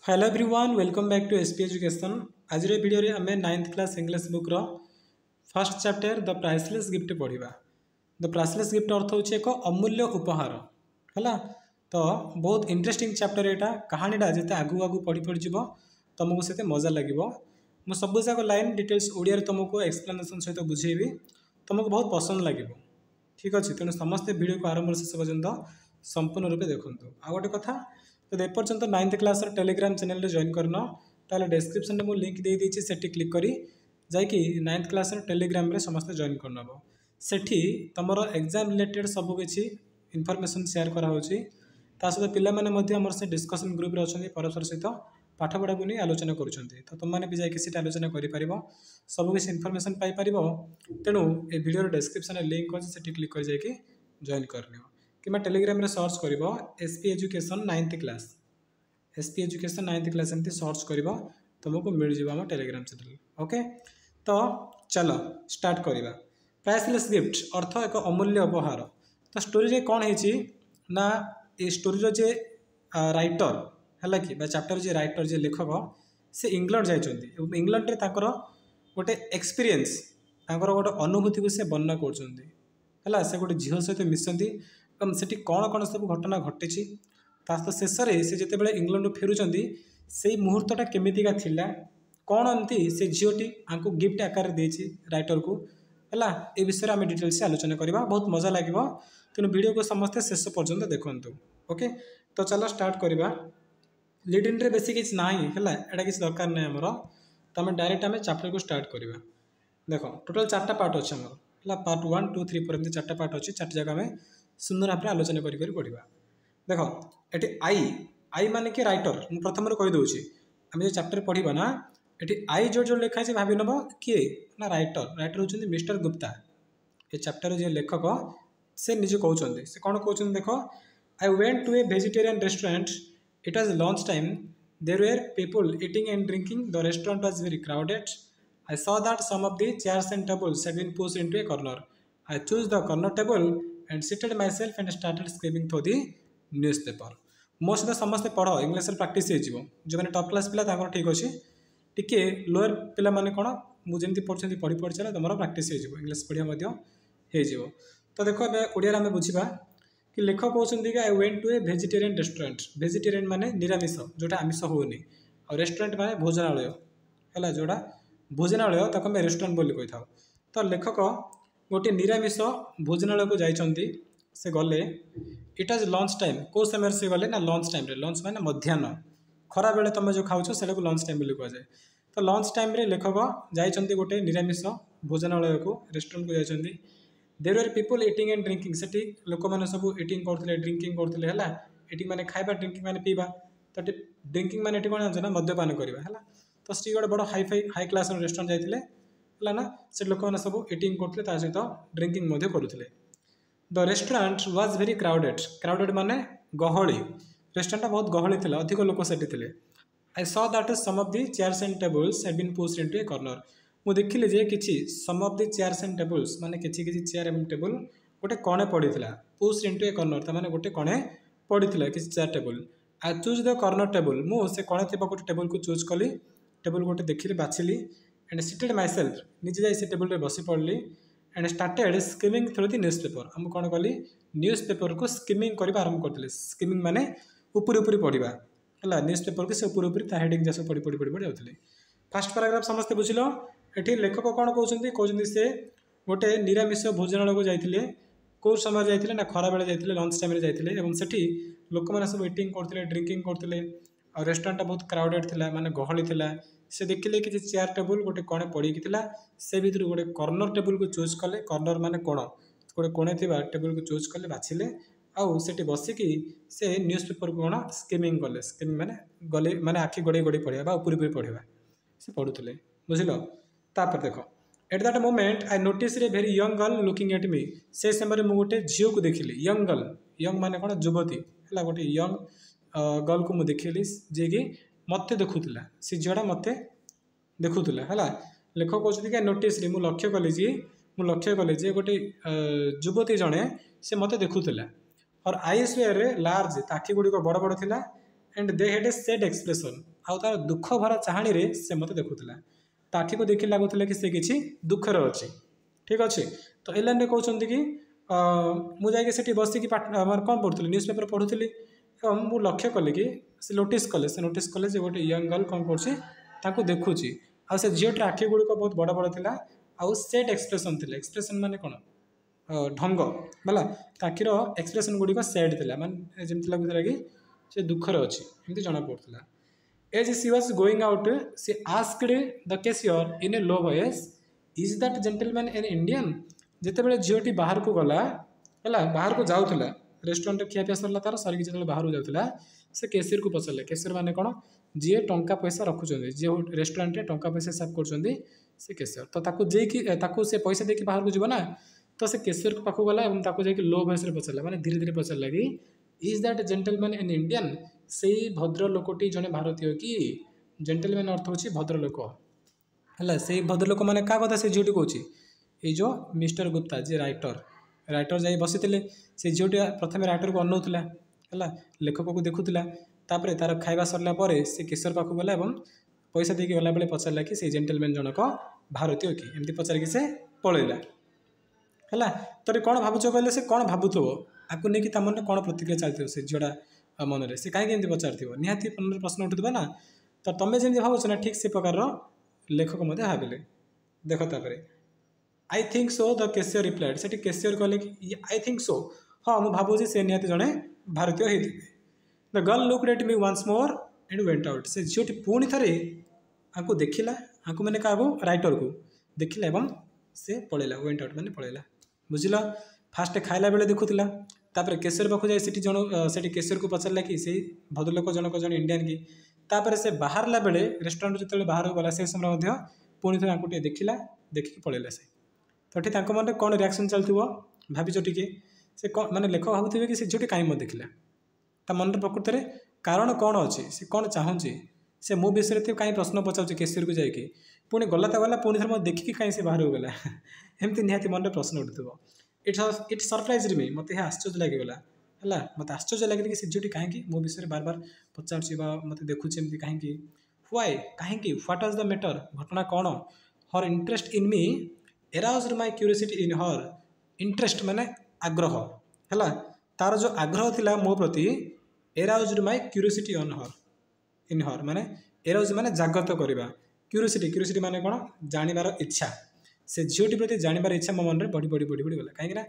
Hello everyone welcome back to S P education. आज video रे आमे 9th क्लास इंग्लिश बुक रो first chapter the priceless gift पढ़िबा। The priceless gift अर्थ होचे एक अमूल्य उपहार हला। तो बहुत इंटरेस्टिंग चैप्टर एटा कहानीटा जेते आगु आगु पढ़ी पढ़ी जीवो तुमको सेते मजा लागिवो। मु सब जाक लाइन डिटेल्स ओडिया रे तुमको एक्सप्लेनेशन सहित बुझेबी, तुमको बहुत पसंद लागिवो। ठीक अच्छे तेणु समस्ते वीडियो को आरंभ शेष पर्यंत संपूर्ण रूपे देखते। आ गोटे कथा तो एपर्यंत 9th class Telegram channel join करना ताले डिस्क्रिप्शन में मुझे लिंक दे देछि सेठी क्लिक करी जाकि 9th क्लास टेलीग्राम रे समस्त जॉइन करनबो। सेठी तमरो एग्जाम रिलेटेड सब किछि इनफॉरमेशन शेयर करा होछि। ता सहित पिला माने मध्ये हमर से डिस्कशन ग्रुप रे अछंती परस्पर सहित पाठ पढ़ा को नहीं आलोचना करुछंती। तो तुम मैंने भी जाकि सेठी आलोचना करि परिबो, सब किछि इनफॉरमेशन पाई परिबो। तेणु ए वीडियो डिस्क्रिप्शन में लिंक अछि सेठी क्लिक कर जाकि जॉइन करनियो कि टेलीग्राम रे सर्च करिवो S P education 9th class. S P education 9th class एमती सर्च करिवो तुमको मिल जिवो हम टेलीग्राम चैनल। ओके तो चलो स्टार्ट करिवा। प्राइसलेस गिफ्ट अर्थ एक अमूल्य उपहार। तो स्टोरी रे कोन हेछि ना a story row J writer हला कि बा चैप्टर जे राइटर जे लेखक से इंग्लैंड जाइछंती। इंग्लैंड रे ताकर गोटे एक्सपीरियंस ताकर गोटे अनुभूति को से वर्णना करछंती हला। से गोटे झील सहित मिशंती एवं सेठी कौन कौन सब घटना घटी तो शेष में से जिते इंग्लैंड फेरुंट से मुहूर्तटा केमितिका थिला कौन एमती से झीलटी आंको गिफ्ट आकार देछि राइटर को है ए विषय में डिटेल से आलोचना करवा। बहुत मजा लगे तेणु वीडियो को समस्ते शेष पर्यंत देखु। ओके तो चलो स्टार्ट करवा। लीड इन रे बेसी किछ नाही है एटा किछ दरकार नहीं आमर। तो आम डायरेक्ट आम चैप्टर को स्टार्ट करवा। देख टोटल 4टा पार्ट अच्छे आमर है पार्ट 1 2 3 4 4टा पार्ट अच्छी 4 जगह आम सुंदर भाव में आलोचना करी पढ़ा। देख ये आई आई माने कि राइटर मुझे प्रथम कहीदे आम जो चैप्टर पढ़ा ना ये आई जो जो लिखा है भाव नब किए ना राइटर राइटर होती मिस्टर गुप्ता। ये चैप्टर जो लेखक से निजे कहते से कौन कहते देख I went to a vegetarian restaurant it was lunch time there were people eating and drinking the restaurant was very crowded I saw that some of the chairs and tables had been pushed into a corner I choose the corner table and seated myself and started screaming through the newspaper. मो सहित समस्ते पढ़ English practice हो जो मैंने top class पिला ठीक अच्छे टिके लोअर पिला माने कौन मुझे पढ़ुं पढ़ी पढ़ी चला तुम प्राक्टिस हो इंग्लिश पढ़िया हो। तो देख ओडिया आम बुझा कि लेखक कहते कि I went to a vegetarian restaurant. Vegetarian माने निरामिष जोटा आमिष होनी और रेस्टोरेंट माने भोजनालय है जोड़ा भोजनालय ताको आम रेस्टोरेंट बोली कही था। तो लेखक गोटे निरामिष भोजनालय को जाइछंती से गले इट वाज लंच टाइम कौ समय से गले ना लंच टाइम लंच माने मध्याह्न खरा बेले तुम जो खाऊ से लंच टाइम बोली कहुए। तो लंच टाइम रे लेखक जाइछंती गोटे निरामिष भोजनालय को रेस्टोरेंट को जाइछंती। There were people eating and drinking सेठी लोक मैंने सब ईटिंग करते ड्रिंकिंग करते है ईटिंग माने खाइबा ड्रिंकिंग माने पीवा। तो ड्रिंकिंग माने कौन जान ना मद्यपान करवा है। तो सी गोटे बड़ हाई क्लास रेस्टोरेंट जाइए है ना से लोक मैंने सब ईटिंग करते सहित ड्रिंकिंग करुले। The restaurant was very crowded crowded माने गहली रेस्टोरेंट बहुत गहली थी अधिक लोक सेठी थे। I saw that some of the chairs and tables had been pushed into a corner मु देखिली जे किछि some of the chairs and tables माने किछि किछि चेयर एवं टेबल गोटे कणे पड़ीथिला पुश्ड इनटू ए कॉर्नर त माने गोटे कणे पड़ीथिला किछि chair table. I choose the corner table मु से कणे थिबा गोटे टेबल को चूज कली टेबल गोटे देखिली बाछिली एंड सिटेड माई सेल्फ निजे जाई से टेबल रे बसी पड़ली and started skimming through the newspaper. हम कौन कली न्यूज़पेपर को स्किमिंग करवा आरंभ करते। स्किमिंग माने ऊपर ऊपर पढ़ा है न्यूज़पेपर को से ऊपर ऊपर हेडिंग जैसे पढ़ी पढ़ी पढ़ी पढ़ी जाते। फास्ट पैराग्राफ समस्ते बुझिल ये लेखक कौन कहते से गोटे निरामिष भोजनालय को जाते कौ समय जाते ना खरा बेले जाते लंच टाइम जाते सेठी लोक मैंने सब ईटिंग करते ड्रिंकिंग करते और रेस्टोरेंट बहुत क्राउडेड थिला माने गहली थिला। से देखिले कि चेयर टेबल गोटे कणे पड़ी से भितर गोटे कॉर्नर टेबल को चूज कले कॉर्नर माने कोण गोटे कोणे थिबा टेबल को चूज कले बाछिले आउ सेठी बसिकी से न्यूज़पेपर को कौन स्किमिंग कले। स्किमिंग माने गले माने आखि गड़े गड़े पढ़ा ऊपर ऊपर पढ़ा से पढ़ुले बुझिल। तापर देख at that moment I notice a very young girl looking at me से समय मुझे गोटे झील को देखिली यंग गर्ल यंग माने कौन युवती है गोटे यंग गर्ल को मुझे देखिली जी कि मत देखुला से झीलटा मत देखुला है। लेखक कहते कि नोटिस मुझे लक्ष्य कली जे गोटे युवती जड़े से मत देखुला और आईज वे लार्ज आखि गुड़िक बड़ बड़ थिला and they head A sad expression आउ तार दुख भरा चाहाणी रे से मत देखुला ताठी को देखि लागुला कि से किछि दुखर अछि ठीक अछि तो ए लाइन रे कहउछन्ती कि मु जाके सेठी बसिकी कौन पढ़ुली न्यूज पेपर पढ़ुली मु लक्ष्य कली कि से नोटिस कले जे गोटे यंग गर्ल कौन कर देखुची आ से झीटर आखि गुड़िक बहुत बड़ बड़ था आउ सेट एक्सप्रेशन माने कौन ढंग बोला आखिर एक्सप्रेशन गुड़िक सेड था माने जमी लगुला कि से दुखर अच्छी एमती जना पड़ता as she was going out she asked the cashier in a low voice is that gentleman an Indian जिते झीटी बाहर को गला है बाहर को जाऊला रेस्टोरेंट खियापिया सरला तार सरिक जो बाहर जाऊला से कैशियर को पचारे कैशियर माने कौन जी टंका पैसा रखुच्च जी रेस्टोरेंट रे टंका पैसा हिसाब कर कैशियर तो ताकू से पैसा देके बाहर को जीवना तो से कैशियर को पाखु गला और लो वॉइस पचारा माने धीरे धीरे पचारा कि is that gentleman an Indian से भद्र लोकटी जड़े भारतीय कि जेंटलमैन अर्थ होची भद्र लोक है से भद्र लोक मैंने क्या कथा से झीटी कौच ये जो मिस्टर गुप्ता जी राइटर जाई बसी से झीटी प्रथम राइटर को अनौला है लेखक को देखुला तापर तार खाଇବା सरला से कैशियर पाखु गला और पैसा देके गला बेले पचारा कि से जेंटलमैन जनक भारतीय कि एमती पचारिक से पलैला है तो कौन भावुच कहले से कौन भावुव आपको नहीं मन कौन प्रतिक्रिया चलती से झीटा मनरे से कहीं पचार निहाती मन प्रश्न उठुवा ना तो तुम्हें जमी भावुच ना ठीक से प्रकार लेखक भाविले देख तापर I think so the cashier replied से कैशियर कहले कि आई थिंक सो हाँ मुझे भावुची से निहाती जड़े भारतीय होते the girl looked at me once more and went out से झीटी पुणी थे आपको देखला आपको मैंने क्या राइटर को देखला एवं से पलैला वेंट आउट मैंने पलैला बुझल फास्ट खाइला बेले देखुला तापर कैशियर पाखु जाए से कैशियर को पचारा कि से भद्रलोक जनक जन इंडियन कि तापर से बाहरला बेले रेस्टोरेंट जो बाहर गला से समय पुणी थे आपको देखला देखिकी पलैला से तो ये मन कौन रिएक्शन चलती भाविच टी से कौन माने लेखक भावुवे कि से झीटी कहीं मत देखला ता मन प्रकृत में कारण कौन अच्छी से कौन चाहूँगी से मो विषय में कहीं प्रश्न पचार कैशियर को जाकि पुणी गला तो गला पुणी थर देखिकी कहीं से बाहर गला एमती निहाती मन प्रश्न उठुव इट सरप्राइज मी मत आश्चर्य लगिगला है मत आश्चर्य लगे कि से झीटी कहीं मो विषय बार बार पचार मत देखुचे एमती कहीं व्हाई कहीं व्हाट वाज द मैटर घटना कौन her interest in me aroused my curiosity in her interest माने आग्रह है तार जो आग्रह थिला मो प्रति एराउज्ड माय क्यूरियोसिटी इन हर माने एराउज माने जागृत करवा क्यूरियोसिटी माने कौन जानिबार इच्छा से झीटी प्रति जानिबार इच्छा मो मन में बढ़ी बढ़ी बढ़ी बढ़ी गला कहीं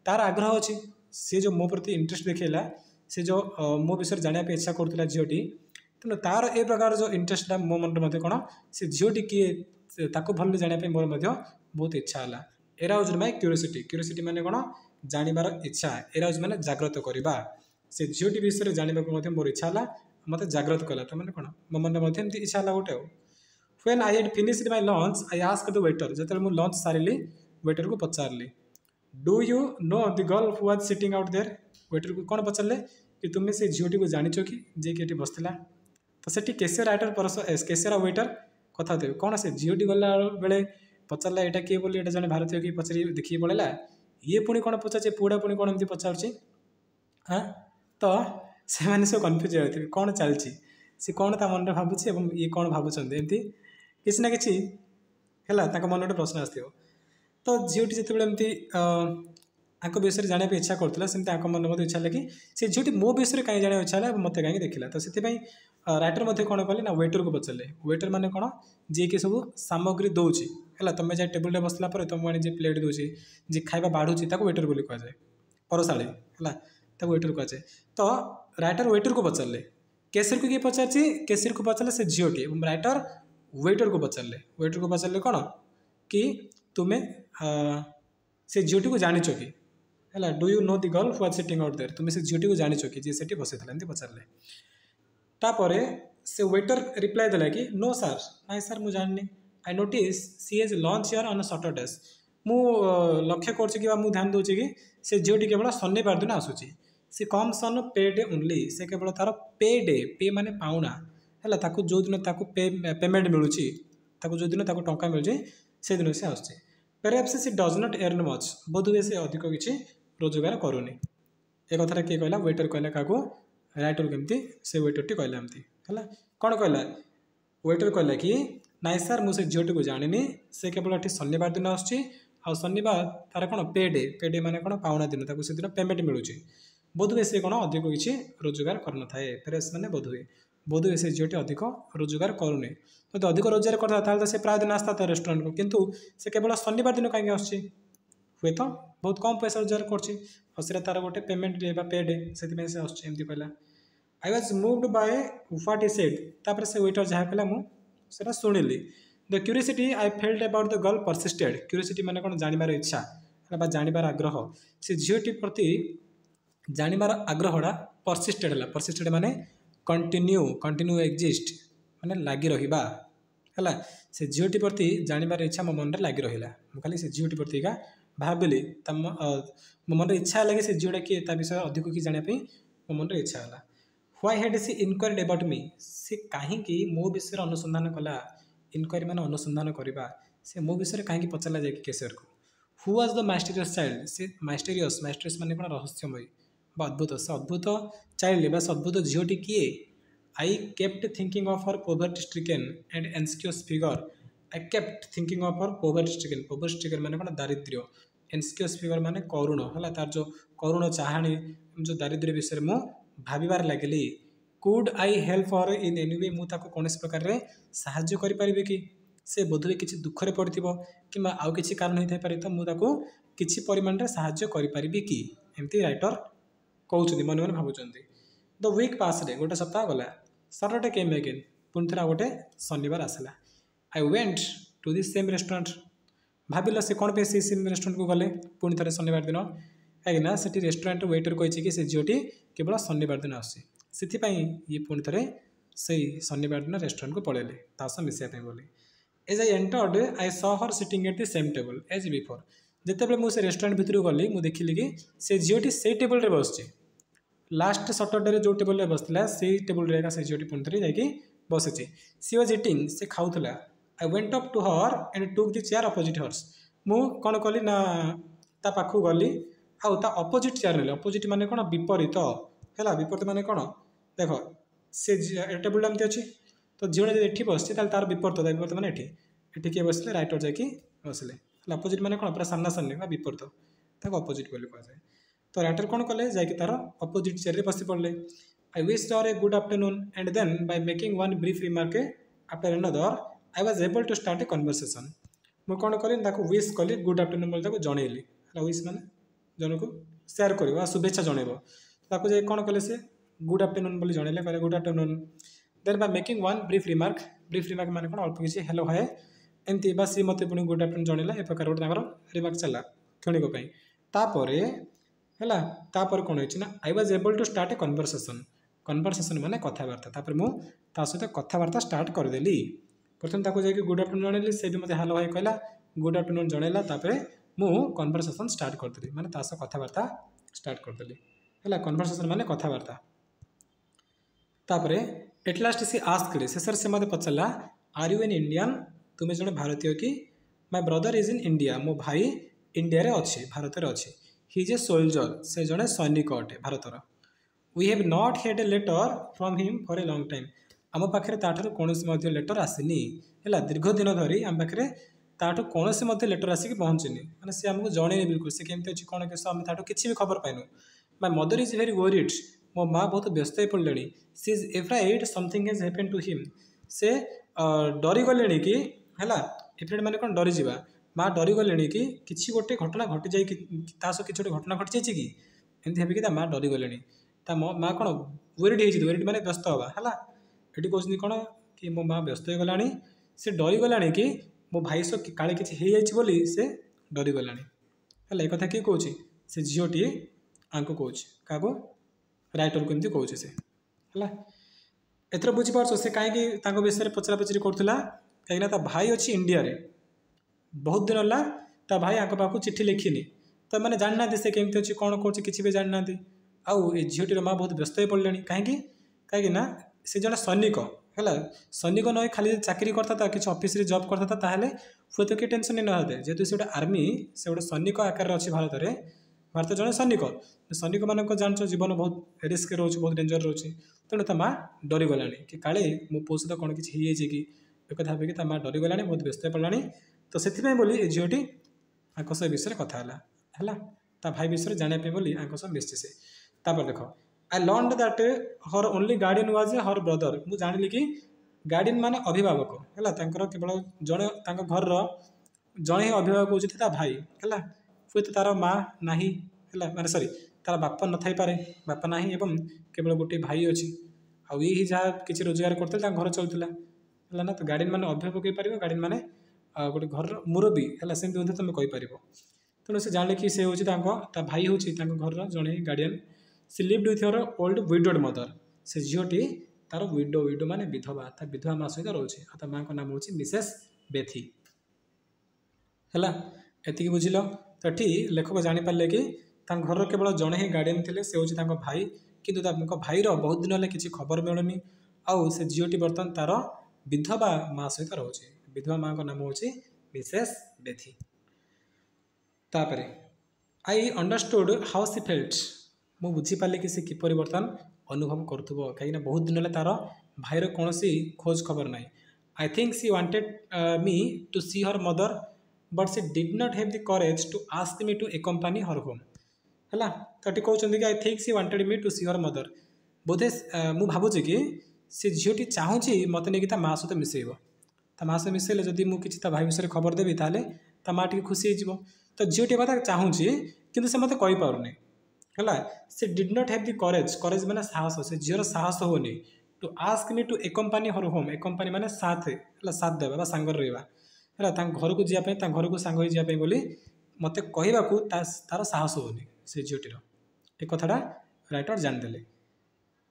तार आग्रह अच्छी सी जो मो प्रति इंटरेस्ट देखला से जो मो विषय जाना इच्छा करूला झीटी तेणु तार ए प्रकार जो इंटरेस्ट मो मन में कौन से झीटी किए ताको भल जाना मोर बहुत इच्छा है एराउज्ड माय क्यूरियोसिटी माने कौन जानिबार इच्छा एराउज माने जागृत करवा से झीटी विषय जानवाक मोर इच्छा है मत जागृत कला तो मैंने कौन मो मन में इच्छा है गोटे when I had finished my lunch I asked the waiter जो मुझे लंच सारिली वेटर को पचारली do you know the girl who was sitting out there waiter को कौन पचारे कि तुम्हें से झीटी को जानिच कि जे कि बसला तो से कैशियर राइटर कैशियर और वेटर कथा होते कौन से झीटी गला बेले पचारा यहाँ किए बोली ये जन भारतीय कि पचारि देखिए पड़ेगा ये पुणी कौन पचारे पुड़ा पुणी कौन एमती पचार हाँ तो से मैंने सब कन्फ्यूज होते कौन चलती सी कौन ता मन में भावुची ये कौन भावुं एमती किसी ना कि है मन गोटे प्रश्न आसो तो झीटी जिते एमती आपको विषय जाना इच्छा करूला सेमती मन में इच्छा लगे से झीटी मो विषय कहीं जाना इच्छा है मत कहीं देखला तो से राइटर मध्य कौन कले ना वेटर को पचारे वेटर माने कौन जी कि सब सामग्री दौची है तुम जाए टेबुल बसला तुम आनी जी प्लेट दूसरी जी खाଇବା बाढ़ुची वेटर बोली कहुए परसाड़ी है वेटर कहुए तो राइटर वेटर को पचारे कैशियर को किए पचार कैशियर को पचारे से झीटी राइटर वेटर को पचारे कौन कि तुम्हें से झीटी को जानिच कि है do you know the girl who was sitting out there तुम्हें से झीटी को जानिच कि जी से बसई एमती पचारे तापर से वेटर रिप्लाई देला कि नो सर नाई सर मुझे जाननी I notice she has lunch here on Saturdays मु लक्ष्य कर ध्यान दूसरी कि से झीटी केवल शनिवार दिन आसूची सी कम्स ऑन पे डे ओनली से केवल तार पे डे पे माने पाउना है जो दिन पेमेंट मिलूँ जो दिन टंका मिलूँ से दिन से आसूँ पेरहैप्स सी डज नॉट अर्न मच बोध हुए से अधिक किसी रोजगार करूनी ए कथा किए कहला वेटर कहला क्या राइटर केमती से वेटरटी कहला एमती है कौन कहला वेटर कहला कि नाई सार मुझे झीटी को जानी से केवल ये शनिवार दिन आसूँ आ शनिवार तार कौन पे डे माने कौन पाउना दिन ताको से दिन पेमेंट मिलूँ बोधहुए से कौन अधिक किसी रोजगार कर न थाए फ्रेश मैंने बोधहुए से झीटी अधिक रोजगार करूनी तो अधिक रोजगार करता तो से प्राय दिन आसता था रेस्टोरेंट को किंतु से केवल शनिवार दिन कहीं आसूँ हुए तो बहुत कम पैसा रोजगार कर तार गोटे पेमेंट डे पे डे से आसमती कहला I was moved by what he said तापर से वेटर जहाँ कहला मुझे शुणिली the curiosity I felt about the girl persisted curiosity माने कौन जानिबार इच्छा बा जानिबार आग्रह से झीटी प्रति जानिबार आग्रहटा परसिस्टेड माने कंटिन्यू एग्जिस्ट माने लगी रहिबा है से झीटी प्रति जानिबार इच्छा मो मन लगी रहा खाली से झीटी प्रति का भाविली मो मन इच्छा लगे से झीटा किए विषय अधिक कि जानापी मो मन इच्छा है why had she inquired about me से कहीं मो विषय अनुसंधान कला इनक्वायरी मान अनुसंधान करवा से मो विषय कहीं पचारा जाए केसर को हु वाज द माइस्टेरियस चाइल्ड से माइस्टेरियस माने कौन रहस्यमयी अद्भुत से अद्भुत चाइल्ड से अद्भुत झीटी किए I kept thinking of her poverty stricken and anxious figure I kept thinking of her poverty stricken माने कौन दारिद्र्य एनस्क्यूस फिगर माने करुण है तार जो करुण चाहाणी जो दारिद्र्य विषय मु भाविबार लगिली could I help her in any way मुझे कौन प्रकार साहाय्य करें कि से बोधुए किसी दुखरे पड़ो कि आउ कि कारण होता है तो मुझे किसी परिमाण में साहाय्य करें कि एमती राइटर कहते मन मन भावुं द वीक पास रे गोटे सप्ताह गला सैटरडे केम अगेन पुणी थे गोटे शनिवार आसला I went to this same restaurant भाविल से कौन पे सेम रेस्टोरेंट को गले पुणी थे शनिवार दिन कहीं से रेस्टोरेंट वेटर कही से झीटी केवल शनिवार दिन आसे ये पुणी थे से शनिवार दिन रेस्टोरेंट को पलैले तास मिसाई बोली as I entered I saw her sitting at the same table as before जितेबाला मुझे रेस्टोरेंट भितर गली मुझे देखिली कि से झीटी से टेबल बस लास्ट सटरडे जो टेबल बसला से टेबल से झीटी पुणी थे जाकि बसी सी वाज इटिंग से खाऊला I went up to her and took the chair opposite hers मु कौन कली ना ता पाखु गली आउ ता अपोजिट चेयर ने अपोजिट माने कौन विपरीत है विपरीत माने कौन देख से टेबुल एमती अच्छी तो झील ये बस तार विपरीत माने ये किए बसले राइटर जाकि बसले अपोजिट माने कौन पूरा सामना सामने विपरीत अपोजिट बोली कहुए तो राइटर कौन कले जाकि तार अपोजिट चेयर बसी पड़े I wish her a good afternoon and then by making one brief remark after another I was able to start a conversation मुझे कौन कली विश कली गुड आफ्टरनून बोली जनइली विश माने जन को सेयार कर शुभेच्छा जनइब ताको कौन कले से गुड आफ्टरनून बोली जनइले कहले good afternoon then by making one brief remark माने कौन अल्प किसी हेलो हाय एमती बा सी मत पुणी गुड आफ्टरनून जनइला ए प्रकार गोटे रिमार्क चला क्षणिक तापर है कौन होना I was able to start a conversation माने कथबार्ता तापर मु ता सहित कथबार्ता स्टार्ट करदेली प्रथम ताको जाकि गुड आफ्टरनून जनइली से भी मत हेलो हाय कहला गुड आफ्टरनून जनइला तापर मु कन्वर्सेशन स्टार्ट करदेली माने ता सह कथबार्ता स्टार्ट करदेली है कन्वर्सेशन माने कथबार्ता तापर एट लास्ट सी आस्क्ड शेषर से मत पचारा आर यू एन इंडियन तुम्हें जड़े भारतीय कि my brother is in India मो भाई इंडिया रे अच्छे भारत में अच्छे ही इज ए सोल्जर से जड़े सैनिक अटे भारतर we have not had a letter from him for a long time आम पाखे ताठू कौन लेटर आसनी है दीर्घ दिन धरी आम पाखे ताठू कौन लेटर आसिक पहुँचनी मैंने सी आमको जन बिल्कुल से केमती अच्छी कौन कैसे आम ताठू किसी भी खबर पाइनु my mother is very worried मो माँ बहुत व्यस्त हो पड़े she is afraid something has happened to him से डरी गले कि है एफ्राइड माने कौन डरी जावा माँ डरी गले कि किसी गोटे घटना घटी जाए किसी गोटे घटना घटी जाए कि एमती भाविक माँ डरी गले माँ कौन वरीड माने व्यस्त हवा है ये कहते कौन कि मो माँ व्यस्त हो गलानी से डरी गलानी कि मो भाई सो काले किसी हो से डरी गलानी है एक कथा किए कौन से झीटी आंको कौच क्या राइटर को एमती कौचे से है एथर बुझीपार से कहीं विषय पचरा पचरी करूला कहीं भाई अच्छी इंडिया रे बहुत दिन है ता भाई आंक पाक चिट्ठी लिखिनी तो मैंने जानना से केमती अच्छी कौन कौन किसी भी जानना आउ ये झीटीर माँ बहुत व्यस्त हो पड़े कहीं से जन सैनिक है सैनिक न खाली चाकरी करता कि ऑफिस रे जॉब करता हूँ तो किए टेंशन नहीं ना जेहतु से गोटे आर्मी से गोटे सैनिक आकार अच्छी भारत में भारत जड़े सैनिक सैनिक मान जान जीवन बहुत रिस्क रोचे बहुत डेंजर रोचे तेणु ता माँ डरीगला कि काले मो पो सहित कौन किसी कि एक कथा भाविकी माँ डरीगला बहुत व्यस्त पड़ा तो से बोली ये झीटी आंक सह विषय कथा है ता भाई विषय जानापी बोली आंक सह मिशि से देख I learn that her only guardian was her brother मुझे जानी कि गार्डियन माने अभिभावक है केवल जड़े घर जड़े ही अभिभावक होता भाई है हुए तो तार माँ ना है माने सॉरी तार बापा न थाई पारे बापा ना एवं केवल गोटे भाई अच्छी आउ ये जहाँ किसी रोजगार करते घर चलूला है ना तो गार्डियन मैंने अभिभावक हो पार गार्डियन मैंने गोटे घर मुरबी है सेमती तुम कहीपर तेणु से जाने कि से हूँ भाई हूँ घर जड़े guardian she lived with your old widowed mother से झीटी तार विडो विडो माने विधवा विधवा माँ सहित रोचे और माँ नाम हूँ मिसेस बेथी है एति बुझिल तो ये लेखक जापारे कि घर केवल जड़े ही गार्डियन थे से हूँ भाई किंतु भाईर बहुत दिन है किसी खबर मिलूनी आउ से झीटी बर्तमान तार विधवा माँ सहित रोचे विधवा माँ नाम हूँ मिसेस बेथी तापर I understood how C felt मु बुझीपारे कि सी किपर बर्तमान अनुभव करुव कहीं बहुत दिन है तार भाईर कौन खोज खबर ना I think she wanted me to see her mother but she did not have the courage to ask me to accompany her home है तो ये कहते कि I think she wanted me to see her mother बोधे मु भावुची कि सी झीटी चाहूँगी मत नहीं माँ सहित मिसेब माँ सहित मिसेले जदि मुझे भाई विषय खबर देवी ताले माँ टी खुशी हो तो झीटी कथा चाहूँगी कि से मत कहीपरूनी है से did not have the courage courage माने साहस से झीर साहस होनी to ask me to accompany her home accompany माने साथ है साथ देवा सांगर रहा है घर को जावाई घर को सांग जावाई बोली मत कहवाकू तार साहस होनी से झीटीर एक कथाटा राइटर जानीदे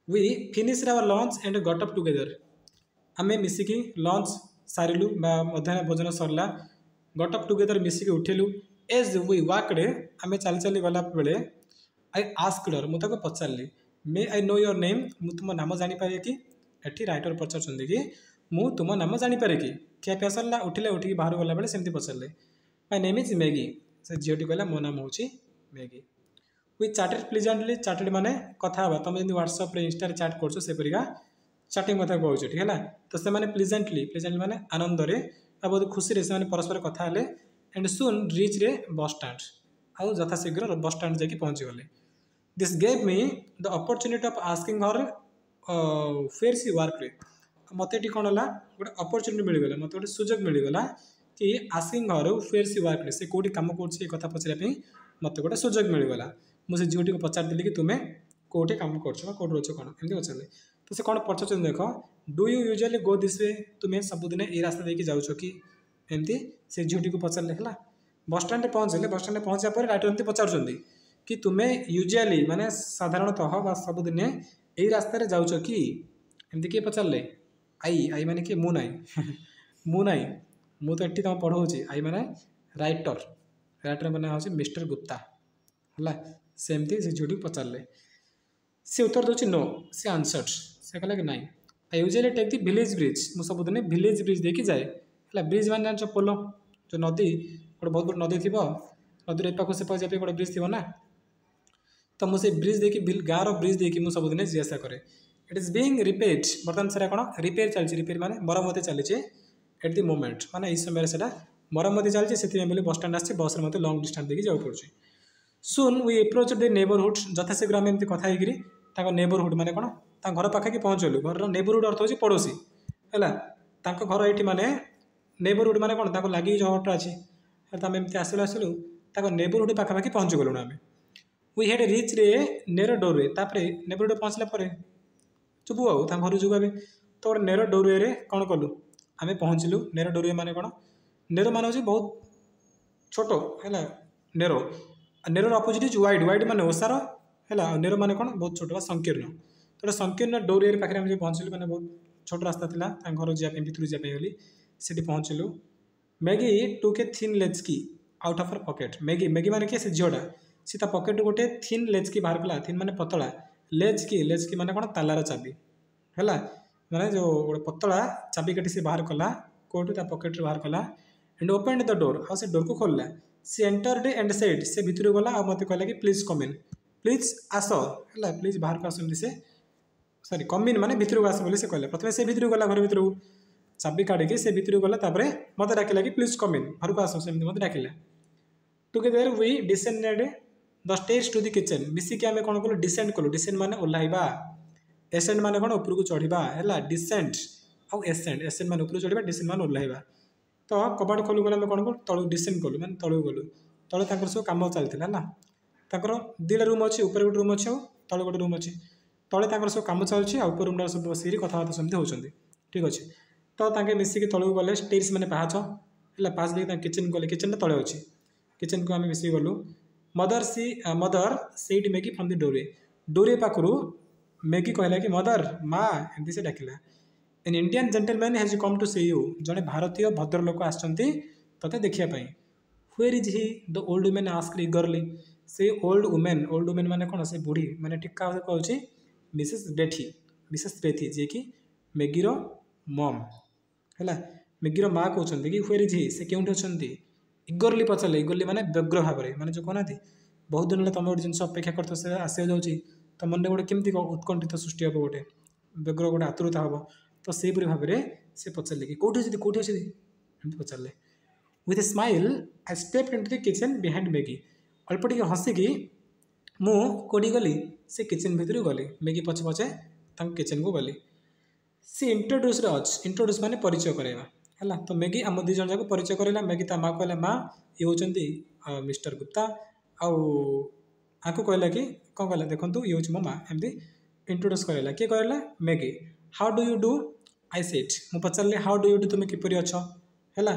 we finished our lunch and got up together आम मिसिकी लंच सारू मध्याह्न भोजन सरला गट अप टुगेदर मिसिकी उठिलु एज वी वाकड आम चली चली गला बेले आई आस्क्ड हर मुझे पचारि may I know your name मु तुम नाम जानीपारे कि एटी राइटर पचार कि मु तुम नाम जानीपारे कि क्या पिया सरला उठिले उठिकी बाहर गला बेले सेमती पचारे माय नेम इज मैगी से झीटी कहला मो नाम हूँ Maggie we chatted pleasantly chatted माने कथा तुम जब व्हाट्सएप इंस्टा चैट कर सेपरिका चैटिंग कथा कहूँ है ना तो से प्लीजेंटली प्लीजेंटली माने आनंद रे बहुत खुशी से परस्पर कथा हेले एंड सुन रिच रे बस स्टैंड आउ यथाशीघ्र बस स्टैंड जाकि पहुँची गले this gave me the opportunity of asking her where she work रे मत ये कौन है गोटे अपॉर्चुनिटी मिलगला मत गोटे सुजोग मिलगला कि asking her where she work रे से कौटी कम कर पचारे मत गोटे सुजोग मिलगला मुझे झीटी को पचारि कि तुम्हें कौटे कम कर कौट रोच कौन एमती पचारे तो से कौन पचार देख do you usually go this way तुम्हें सबुदिन ये रास्ता देकी जाऊँ कि एमती से झीटी को पचारे है बस स्टैंड पहुँचले बस स्टैंड पहुँचा पर राइटर एमती पचार कि तुम्हें यूजुअली माने साधारणतः सबुदिन यही रास्तार जाऊँ कि एमती किए पचारे आई आई माने कि मु नाई मु नाई मु तो ये तुम पढ़ाऊँगी आई माने राइटर राइटर माने हूँ मिस्टर गुप्ता है सेमती से झीटी पचारे सी उत्तर दूसरी नो सी आंसर्ड से कहला कि नाई I usually take the village bridge मु सबुदिन विलेज ब्रिज देखी जाए है ब्रिज मान जान पोलो जो नदी गोटे बहुत बड़ नदी थी नदी एपाख सेपाख जाए गोटे ब्रिज थी ना तो मुझे ब्रिज देखी गाँव ब्रिज देखी मुझे सबुदिन जीआसा करे इट इज बीइंग रिपेयर्ड बर्तमान से कौन रिपेयर चलती रिपेयर माने मरम्मती चली एट दि मोमेंट माने इस समय से मरम्मती चलती से बस स्टैंड आसी बस मत लंग डिस्टेंस देखी जाऊ पड़े soon we approach the neighbourhood यथाशीघ्र आम एमती कथा होकर नेबरहुड माने कौन घर पाखे पहुँचलु घर नेबरहुड अर्थ हो पड़ोसी है घर ये माने नेबरहुड माने कौन लगे जो घरटा अच्छी आम एमती आसलु आसलु नेबरहुड पाखापाखि पहुँची गलुण आम वी हेड रिच रे नेर डोरवे नेबरहुड पहुँचला चुपू आउ घर जुबू आए तो गोटे नेर डोरवे कौन कलु आम पहुँचलु नेर डोरवे माने कौन नेर मान हूँ बहुत छोट है नेरो नेरोर अपोजिट वाइड वाइड माने ओसार है नेरो माने कौन बहुत छोट संकीर्ण तो संकीर्ण डोरवे पाखे आम पहुँचलु मैंने बहुत छोट रास्ता था घर जावाई भितर जावाई गली से पहुँचलु Maggie took a thin latchkey out of her pocket Maggie Maggie माने किए से झीटा सी पॉकेट गोटे थिन लेचकी बाहर कला थिन माने पतला लेचकी माने कौन तालार चाबी है माने जो गोटे पतला चाबी काटी से बाहर कला कोट पॉकेट बाहर कला एंड ओपन द डोर आ से डोर को खोलला सी एंटर्ड एंड सेड से भितर गला आ मत कहला कि प्लीज कम इन प्लीज आस है प्लीज बाहर को आसमती से सॉरी कम इन माने भितर को आस बोली से कहले प्रथम से भितर गला घर भितर चाबी काढ़ी से भितर गला तापर मत डाकिला कि प्लीज कम इन घर को आस सेमती मत डाकिला together we descended the stage to the kitchen मिसिकी आम कौन कलु डिसेंड माने ओह्लाइबा एसेंड माने कौन ऊपर को चढ़ा है डिसेंट आउ एसेंड माने ऊपर चढ़ा डिसेंड माने ओह्लाइबा तो कबाड़ खोलू गले आम कौन कलु तलू डिसेंड कलु माने तलू गलु तले तक सब कम चलता है ताकर दुटा रूम अच्छी ऊपर गोटे रूम अच्छे और तले गोटे रूम अच्छी तले तक सब कम चलुच्छी आ ऊपर रूम सब बसिक कथबार्ता सेमती होती ठीक अच्छे तो ताके मिसिकी तलू गले स्टेज मैंने पाहाच है पाहाच देखिए किचन गले किचन तले अच्छी किचन को आम मिसिक गलु mother said Maggie from the door पाखु मैगी कहला कि मदर माँ एमती से डाकिला an Indian gentleman has come to see you जड़े भारतीय भद्र लोक आसते तोते देखापी where is he the old woman asked eagerly से ओल्ड वुमेन माने कौन से बुढ़ी माने ठीक कहूँ मिसेस बेथी जी कि मैगीर मम है मैगीर माँ कहते कि हुएर इज ही से क्यों अच्छा इगरली पचारे इगरली माने व्यग्र भाव में माने जो कहना बहुत दिन तुम गोटे जिन अपेक्षा कर से आसो जाऊँगी तो मन गोटे केमती उत्कंठित सृष्टि हे गोटे व्यग्र गोटे आतुरता हम तो सेपरी भाव में से पचारे कि कौटी अच्छी कौटी अच्छी एमती पचारे with a smile I stepped into the kitchen behind Maggie अल्प टे हसिकी मुझे गली से किचन भितर गली मैगी पछे पछे किचन को गली सी इंट्रोड्यूस माने परिचय कराइबा है तो मैगी आम दुई जन जाक परिचय कराइला मैगी ता माँ कहला माँ ये होचंती मिस्टर गुप्ता आको कहला कि कौन कहला देखो ये हूँ मो माँ एमती इंट्रोड्यूस कराइला किए कहला Maggi how do you do I set मुझे पचारे हाउ डू यू डू तुम्हें किपरि अच्छ है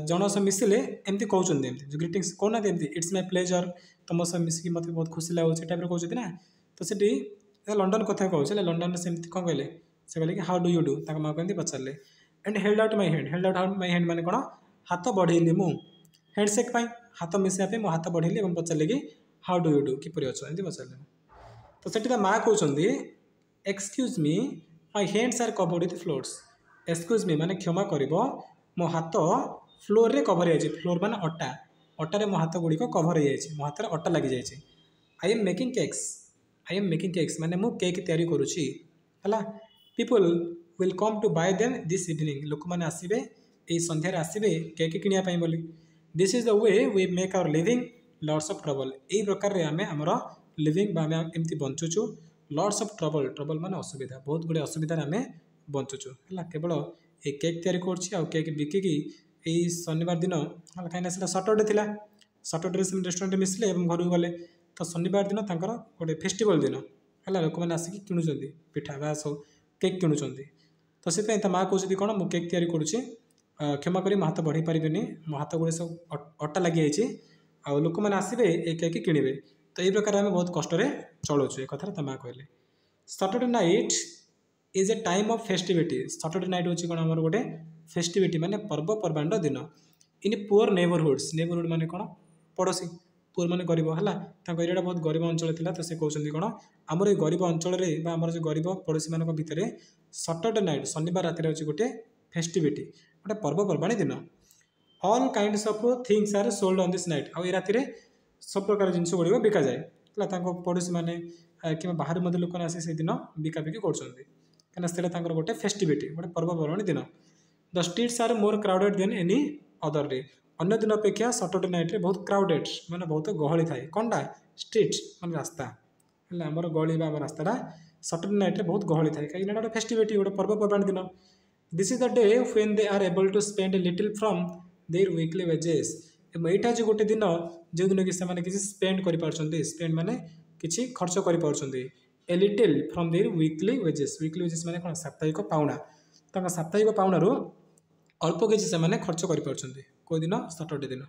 जन सह मिसिले एमती कहते जो ग्रीटिंग्स कहना इट्स माय प्लेजर तुम सह मिसिक मत बहुत खुशी लगे टाइप कहते ना तो सीटी लंडन कथा कहूँ लंडन सेमती कौन कहले से कहले कि हाउ डू यू डू माँ कहते पचारे and held out my hand माने कौन हाथ बढ़ेली मु हैंडसेक हाथ मिसापी मो हाथ बढ़ेली और पचारे कि हाउ डू यू डू किपरि अच्छ एमती पचारे तो सीटा माँ कहते excuse me my hands are covered with flours excuse me माने क्षमा कर मो हाथ फ्लोर रे कभर हो फ्लोर माने अटा अटारे मो हाथ गुड़िक कभर हो मो हाथ अटा लगी जाए आई एम मेकिंग केक्स माने मु केक तैयारी करुच्ची है people will come to buy them this evening लोक मैंने आसबे ये संध्यार आसबे केक किणापी बोली this is the way we make our living lots of trouble यही प्रकार आम आमर लिविंग एमती बंचुचु लॉट्स ऑफ ट्रबल माने असुविधा बहुत गुड़े असुविधा आम बंचुचु है केवल ये केक तैयारी कर केक बिकिकी यही शनिवार दिन कहीं सटरडे थिला सटरडे से रेस्टोरेंट मिसले घर गले तो शनिवार दिन तर गोटे फेस्टिवल दिन है लोक मैंने आसिक किणुंट पिठा बा सब केक किणुंट तो से माँ कहते कौन मुझे केक तैयारी करुच्ची क्षमा करी मो हाथ बढ़ी पारे मो हाथ गुड़े सब अटा लगी जाए लोक मैंने आसबे ये केक किणवे तो ये प्रकार आम बहुत कष्ट चलुचु एक कथा माँ कहले Saturday night is a time of festivity Saturday night हूँ कौन आम गोटे फेस्टिविटी माने पर्वपर्वाणी दिन इन पुअर नेबरहुड माने कौन पड़ोसी पुअर माने गरीब है एरिया बहुत गरीब अंचल था तो से कहते कौन आमर ये गरीब अंचल आमर जो गरीब पड़ोसी मान भितर सटरडे नाइट शनिवार राति हूँ गोटे फेस्टिविटी गोटे पर्वपर्वाणी दिन all kinds of things are sold on this night आ राति सब प्रकार जिनस गुड़ बिका जाए है पड़ोसी मैंने कि बाहर मध्य लोक आसी से दिन बिकाबिकी कर गोटे फेस्टिविटी गोटे पर्वपर्वाणी दिन the streets are more crowded than any other day अन्य दिन अपेक्षा सटरडे नाइट बहुत क्राउडेड माने बहुत गहली थाए कौनटा स्ट्रीट माने रास्ता है आमर गली आम रास्ता सटरडे नाइट बहुत गहली थाए कहीं गोटे फेस्टिविटी गोटे पर्वपर्वाणी दिन this is the day when they are able to spend little from their weekly wages यहाँ जो गोटे दिन जो दिन कि किसी स्पेंड कर माने किसी खर्च कर a little from their weekly wages माने कौन साप्ताहिक पाउना तक साप्ताहिक पाउनारू अल्प किसी से खर्च कर दिन सटरडे दिन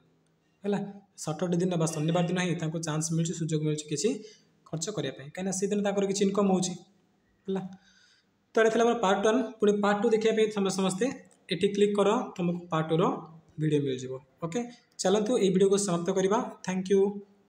है सटरडे दिन बा शनिवार दिन ही चांस मिल सुजोग मिल किसी खर्च करने कहीं से दिन किसी इनकम हो तो ये पार्ट 1 पुणी पार्ट 2 देखिए समस्ते ये क्लिक कर तुमको पार्ट 2 रो वीडियो मिल जाए ओके चलतु ये वीडियो को समाप्त करवा थैंक यू।